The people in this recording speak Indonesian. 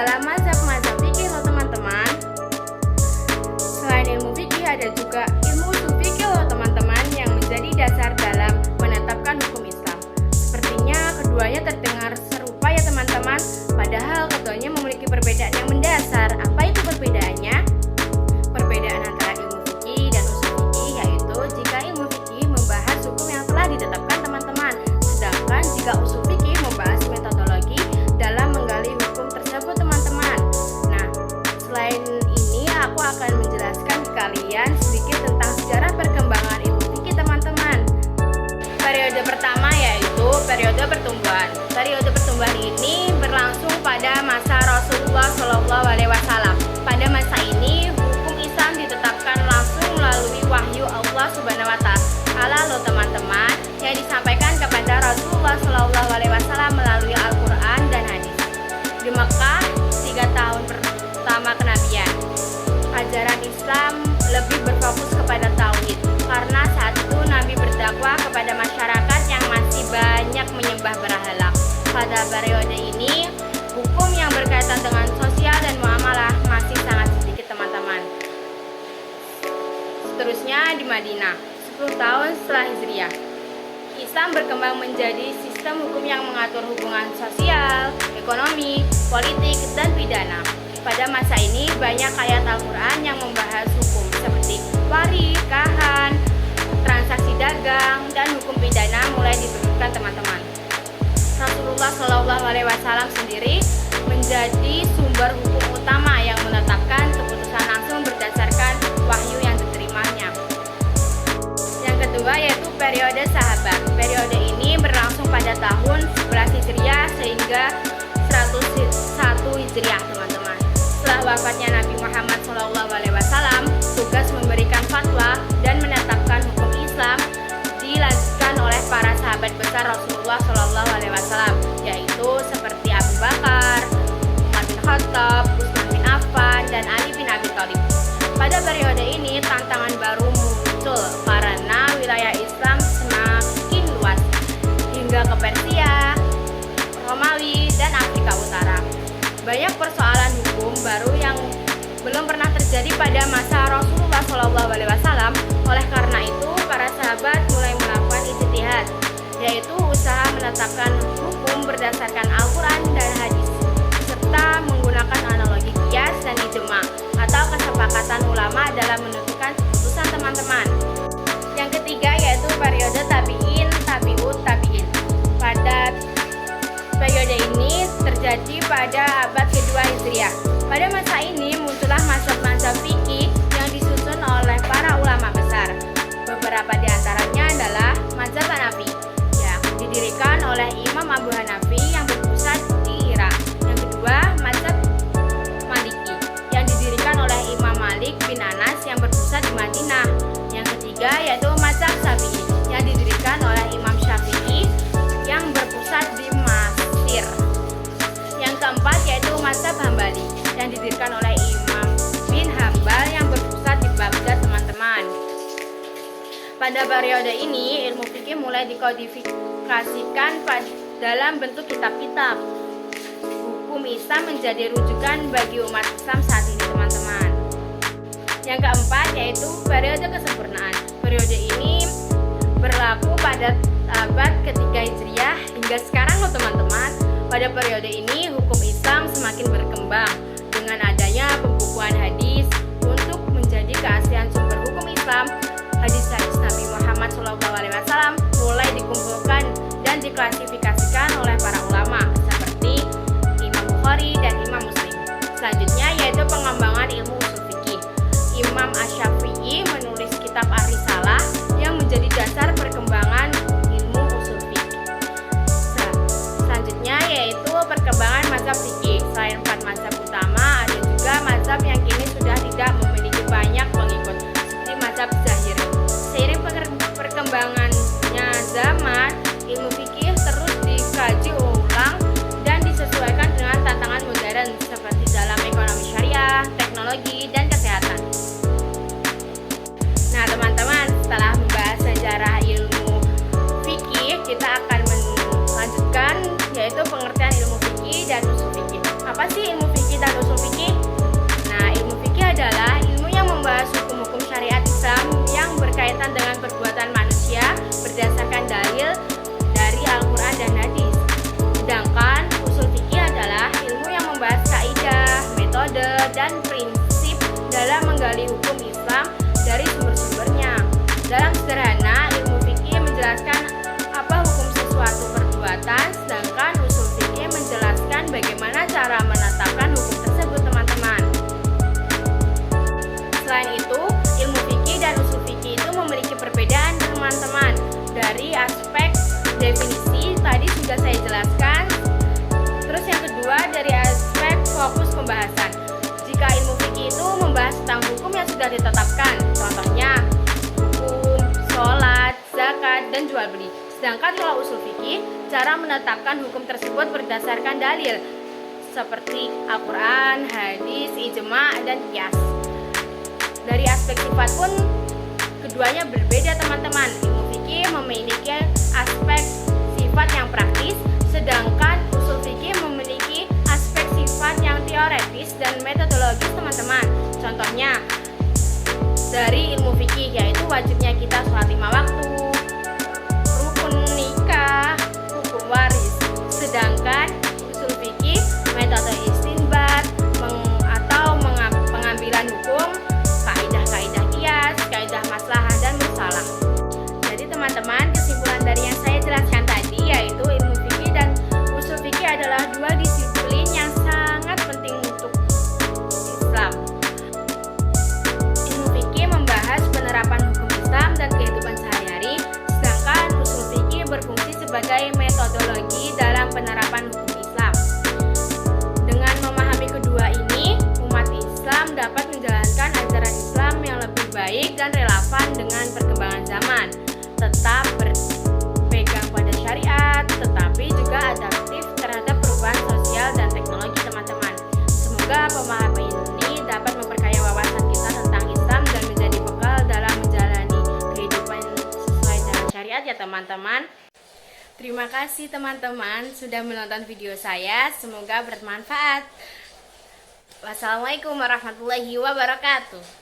dalam mazhab-mazhab fikih loh teman-teman. Selain ilmu fikih ada juga ilmu ushul fikih loh teman-teman yang menjadi dasar dalam menetapkan hukum Islam. Sepertinya keduanya terdengar serupa ya teman-teman, padahal keduanya memiliki perbedaan yang mendasar. Apa itu perbedaannya? Perbedaan antara ilmu fikih dan ushul fikih yaitu jika ilmu fikih membahas hukum yang telah ditetapkan teman-teman, sedangkan jika ushul fikih membahas metodologi dalam menggali hukum tersebut teman-teman. Nah, selain ini aku akan menjelaskan ke kalian sedikit tentang sejarah perkembangan ilmu fikih teman-teman. Periode pertama yaitu periode pertumbuhan. Periode pertumbuhan ini berlangsung pada masa Rasulullah SAW. Pada masa ini hukum Islam ditetapkan langsung melalui wahyu Allah Subhanahu Wa Taala loh teman-teman, yang disampaikan kepada Rasulullah SAW melalui Al-Quran dan hadis. Di Mekah 3 tahun pertama kenabian, ajaran Islam lebih berfokus kepada tauhid karena saat itu Nabi berdakwah kepada masyarakat yang masih banyak menyembah berhala. Pada periode ini hukum yang berkaitan dengan sosial dan muamalah masih sangat sedikit teman-teman. Seterusnya di Madinah 10 tahun setelah Hijriah, Islam berkembang menjadi sistem hukum yang mengatur hubungan sosial, ekonomi, politik, dan pidana. Pada masa ini banyak ayat Al-Quran yang membahas hukum seperti pernikahan, transaksi dagang, dan hukum pidana mulai diturunkan teman-teman. Rasulullah SAW sendiri menjadi sumber hukum utama yang menetapkan keputusan langsung berdasarkan wahyu yang diterimanya. Yang kedua yaitu periode sahabat. Periode ini berlangsung pada tahun 11 Hijriah sehingga 101 Hijriah teman-teman. Setelah wafatnya Nabi Muhammad SAW, tugas memberikan fatwa dan menetapkan hukum Islam dilanjutkan oleh para sahabat besar Rasulullah SAW, yaitu seperti Abu Bakar, Umar bin Khattab, Utsman bin Affan, dan Ali bin Abi Thalib. Pada periode ini tantangan baru muncul karena wilayah Islam semakin luas hingga ke Persia, Romawi, dan Afrika Utara. Banyak persoalan hukum baru yang belum pernah terjadi pada masa Rasulullah SAW. Oleh karena itu, para sahabat mulai melakukan ijtihad, yaitu usaha menetapkan hukum berdasarkan Al-Quran dan hadis, serta menggunakan analogi qiyas dan ijma' atau kesepakatan ulama dalam menentukan keputusan teman-teman. Yang ketiga yaitu periode tabi'in, tabi'ut tabi'in. Pada periode ini terjadi pada abad kedua Hijriah. Pada masa ini muncullah mazhab-mazhab fikih yang disusun oleh para ulama besar. Beberapa di antaranya adalah mazhab Hanafi yang didirikan oleh Imam Abu Hanafi yang berpusat di Irak. Yang kedua, mazhab Maliki yang didirikan oleh Imam Malik bin Anas yang berpusat di Madinah. Yang ketiga yaitu mazhab Syafi'i yang didirikan oleh Imam Syafi'i yang berpusat di Mesir. Yang keempat yaitu mazhab Hambali yang didirikan oleh Imam bin Hambal yang berpusat di Baghdad teman-teman. Pada periode ini ilmu fikih mulai dikodifikasikan dalam bentuk kitab-kitab. Hukum Islam menjadi rujukan bagi umat Islam saat ini teman-teman. Yang keempat yaitu periode kesempurnaan. Periode ini berlaku pada abad ketiga Hijriah hingga sekarang loh teman-teman. Pada periode ini hukum Islam semakin berkembang dengan adanya pembukuan hadis untuk menjadi keaslian sumber hukum Islam. Hadis-hadis Nabi Muhammad SAW mulai dikumpulkan dan diklasifikasikan oleh para ulama seperti Imam Bukhari dan Imam Muslim. Selanjutnya yaitu pengembangan ilmu ushul fikih. Imam Asy-Syafi'i menulis kitab Ar-Risalah yang menjadi dasar perkembangan ilmu ushul fikih. Selanjutnya yaitu perkembangan mazhab fikih. Selain 4 mazhab utama, ada juga mazhab yang kini sudah tidak memiliki banyak pengikut, seperti mazhab Zahiri. Seiring perkembangannya zaman, ilmu fikih terus dikaji ulang dan disesuaikan dengan tantangan modern seperti dalam ekonomi syariah, teknologi, dan kesehatan. Nah teman-teman, setelah membahas sejarah ilmu fikih, kita akan melanjutkan yaitu pengertian ilmu fikih dan ushul fikih. Apa sih ilmu fikih dalil dari Al-Quran dan Hadis. Sedangkan usul fikih adalah ilmu yang membahas kaidah, metode, dan prinsip dalam menggali hukum Islam dari sumber-sumbernya. Dalam sederhana, ilmu fikih menjelaskan apa hukum sesuatu perbuatan, sedangkan usul fikih menjelaskan bagaimana cara menetapkan hukum tersebut, teman-teman. Selain itu, ilmu fikih dan usul fikih itu memiliki perbedaan, teman-teman. Dari aspek definisi tadi sudah saya jelaskan. Terus yang kedua dari aspek fokus pembahasan. Jika ilmu fikih itu membahas tentang hukum yang sudah ditetapkan, contohnya hukum, sholat, zakat, dan jual beli. Sedangkan kalau usul fikih, cara menetapkan hukum tersebut berdasarkan dalil seperti Al-Quran, hadis, ijma, dan qiyas. Dari aspek sifat pun keduanya berbeda, teman-teman. Ilmu fikih memiliki aspek sifat yang praktis, sedangkan usul fikih memiliki aspek sifat yang teoretis dan metodologis, teman-teman. Contohnya dari ilmu fikih yaitu wajibnya kita sholat 5 waktu, rukun nikah, hukum waris. Sedangkan usul fikih metode istinbat atau pengambilan hukum, kaidah-kaidah qiyas, kaidah maslahah dan musalah. Jadi teman-teman, kesimpulan dari yang saya jelaskan tadi yaitu ilmu fikih dan usul fikih adalah dua disiplin yang sangat penting untuk Islam. Ilmu fikih membahas penerapan hukum Islam dan kehidupan sehari-hari, sedangkan usul fikih berfungsi sebagai metodologi dalam penerapan hukum Islam. Dengan memahami kedua ini, umat Islam dapat menjalankan ajaran Islam yang lebih baik dan relevan dengan perkembangan zaman, tetap berpegang pada syariat, tetapi juga adaptif terhadap perubahan sosial dan teknologi, teman-teman. Semoga pemahaman ini dapat memperkaya wawasan kita tentang Islam dan menjadi bekal dalam menjalani kehidupan sesuai dengan syariat ya, teman-teman. Terima kasih teman-teman sudah menonton video saya, semoga bermanfaat. Wassalamualaikum warahmatullahi wabarakatuh.